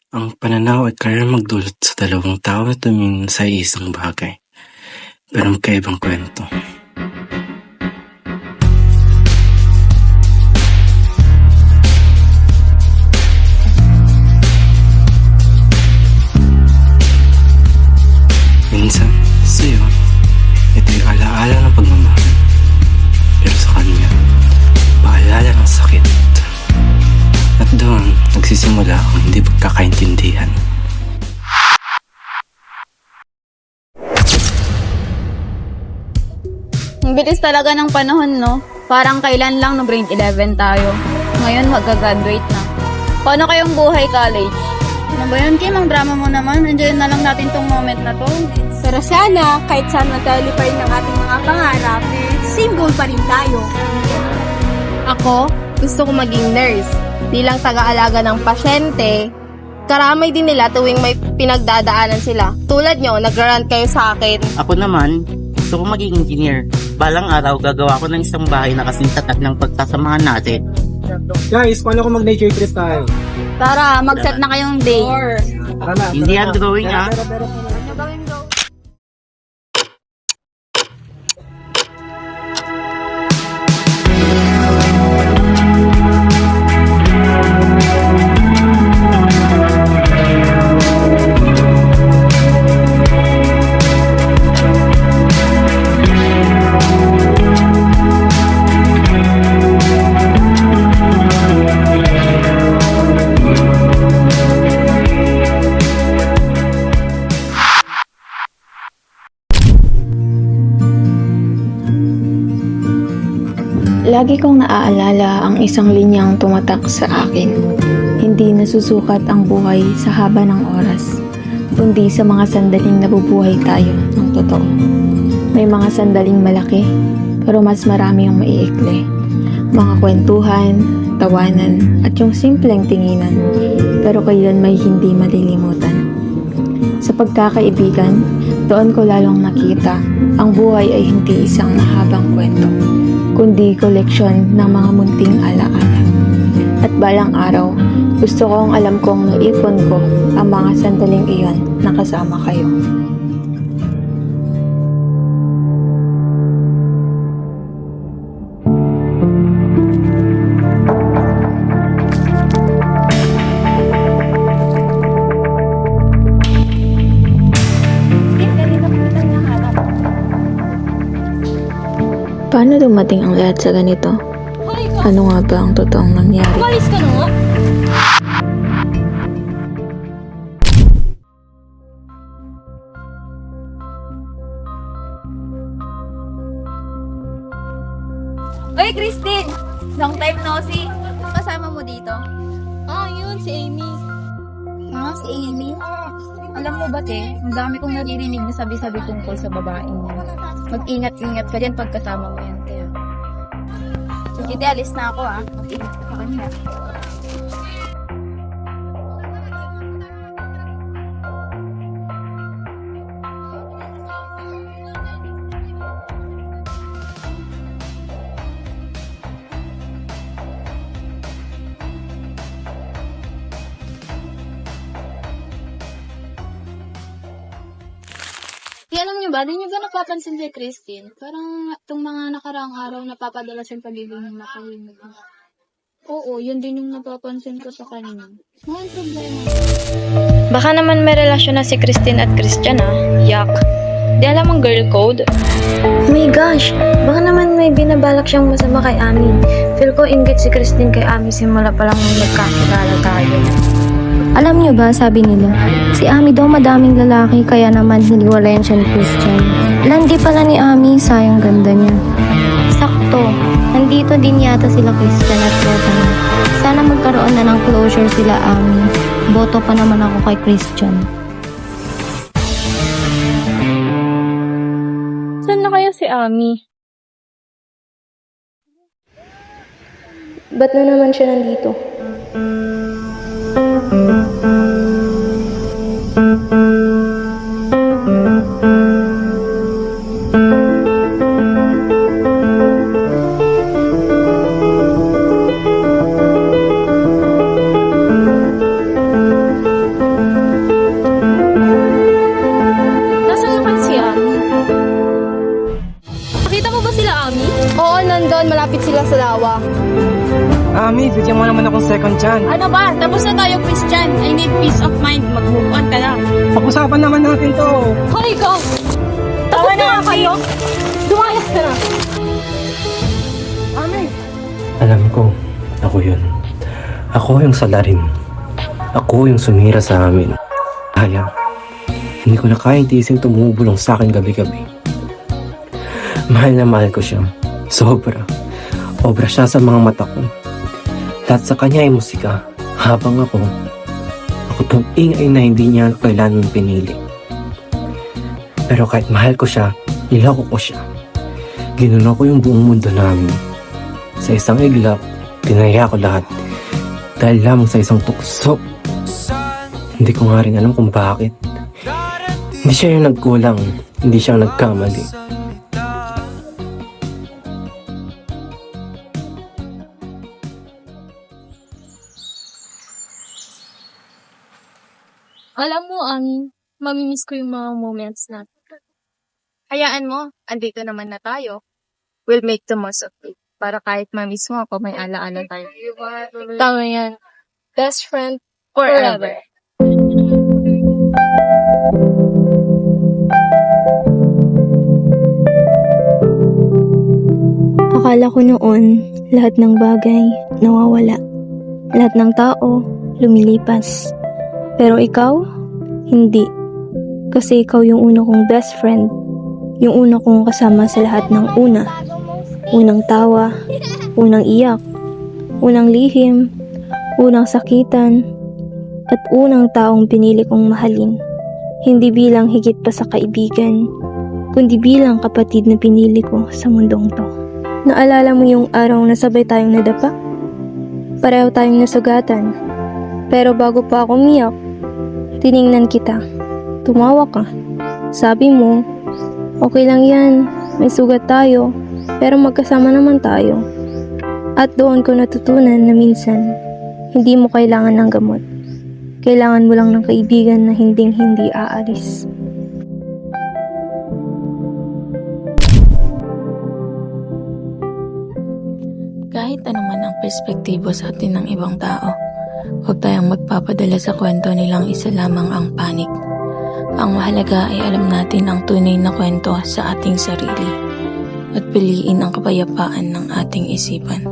Ang pananaw ay kaya magdulot sa dalawang tao na tumingin sa isang bagay, pero magkaibang kwento. Minsan, sa'yo, ito'y alaala ng pagmamahal. Pero sa kanya, paalala ng sakit. At doon, nagsisimula ang hindi pagkakaintindihan. Ang bilis talaga ng panahon, no? Parang kailan lang no grade 11 tayo. Ngayon magka-graduate na. Paano kayong buhay college? Ano ba yun, Kim? Ang drama mo naman. Enjoy na lang natin tong moment na to. Pero sana, kahit saan magkalipay ng ating mga pangarap, same goal pa rin tayo. Ako, gusto ko maging nurse. Bilang taga-alaga ng pasyente, karamay din nila tuwing may pinagdadaanan sila. Tulad nyo, nagrarant kayo sa akin. Ako naman, gusto ko maging engineer. Balang araw, gagawa ko ng isang bahay na kasing tatag ng pagkasamahan natin. Guys, paano kung mag-nature trip tayo? Tara, mag-set na kayong day. Tara na. Hindi yan drawing ah. Lagi kong naaalala ang isang linyang tumatak sa akin. Hindi nasusukat ang buhay sa haba ng oras, kundi sa mga sandaling nabubuhay tayo ng totoo. May mga sandaling malaki, pero mas marami ang maiikli. Mga kwentuhan, tawanan, at yung simpleng tinginan, pero kailan may hindi malilimutan. Sa pagkakaibigan, doon ko lalong nakita ang buhay ay hindi isang mahabang kwento, kundi koleksyon ng mga munting alaala. At balang araw, gusto kong alam kong naipon ko ang mga sandaling iyon na kasama kayo. Paano dumating ang lahat sa ganito? Ano nga ba ang totoong nangyari? Umalis ka na nga. Oy, Christine! Long time no see. Kasama mo dito? Yun, si Amy. Si Amy? Alam mo ba, te? Ang dami kong naririnig na sabi-sabi tungkol sa babaeng niya. Mag-ingat-ingat ka dyan pagkasama mo yan, te. Sige, te, alis na ako, Mag-ingat ka kanina. Alam niyo ba, di niyo ba napapansin kay Christine? Parang itong mga nakaraang araw napapadalas yung pagiging nakahimik. Oo, yun din yung napapansin ko sa kanina. Mga problema. Baka naman may relasyon na si Christine at Christian Yak. Di alam ang girl code? Oh my gosh! Baka naman may binabalak siyang masama kay Ami. Feel ko inggit si Christine kay Ami simula pa lang nung nagkakilala tayo. Alam niyo ba, sabi nila, si Ami daw madaming lalaki kaya naman hiniwalayan siya ni Christian. Landi pala ni Ami, sayang ganda niya. Sakto, nandito din yata sila Christian at Rotan. Sana magkaroon na ng closure sila Ami. Boto pa naman ako kay Christian. Saan na kaya si Ami? Ba't na naman siya nandito? dyan. Ano ba? Tapos na tayo, Christian. I need peace of mind. Mag-move on ka na. Pag-usapan naman natin to. Hoy, ikaw! Tapos na nga kayo? Dumayas ka na. Alam ko, ako yun. Ako yung salarin. Ako yung sumira sa amin. Kaya, hindi ko na kayang tiisin tumubulong sa akin gabi-gabi. Mahal na mahal ko siya. Sobra. Obra siya sa mga mata ko. Lahat sa kanya ay musika. Habang ako tong ingay na hindi niya kailanman pinili. Pero kahit mahal ko siya, niloko ko siya. Ginuno ko yung buong mundo namin. Sa isang iglap, tinaya ko lahat. Dahil lamang sa isang tukso. Hindi ko nga rin alam kung bakit. Hindi siya yung nagkulang. Hindi siya nagkamali. Alam mo, mamimiss ko yung mga moments natin. Hayaan mo, andito naman na tayo. We'll make the most of it. Para kahit mamiss mo ako, may alaala tayo. Tama yan. Best friend Forever. Akala ko noon, lahat ng bagay nawawala. Lahat ng tao lumilipas. Pero ikaw, hindi. Kasi ikaw yung una kong best friend. Yung una kong kasama sa lahat ng una. Unang tawa, unang iyak, unang lihim, unang sakitan, at unang taong pinili kong mahalin. Hindi bilang higit pa sa kaibigan, kundi bilang kapatid na pinili ko sa mundong to. Naalala mo yung araw na sabay tayong nadapa? Pareho tayong nasugatan. Pero bago pa ako umiyak, tiningnan kita. Tumawa ka. Sabi mo, okay lang yan, may sugat tayo, pero magkasama naman tayo. At doon ko natutunan na minsan, hindi mo kailangan ng gamot. Kailangan mo lang ng kaibigan na hinding-hindi aalis. Kahit ano man ang perspektibo sa atin ng ibang tao, huwag tayong magpapadala sa kwento nilang isa lamang ang panig. Ang mahalaga ay alam natin ang tunay na kwento sa ating sarili at piliin ang kapayapaan ng ating isipan.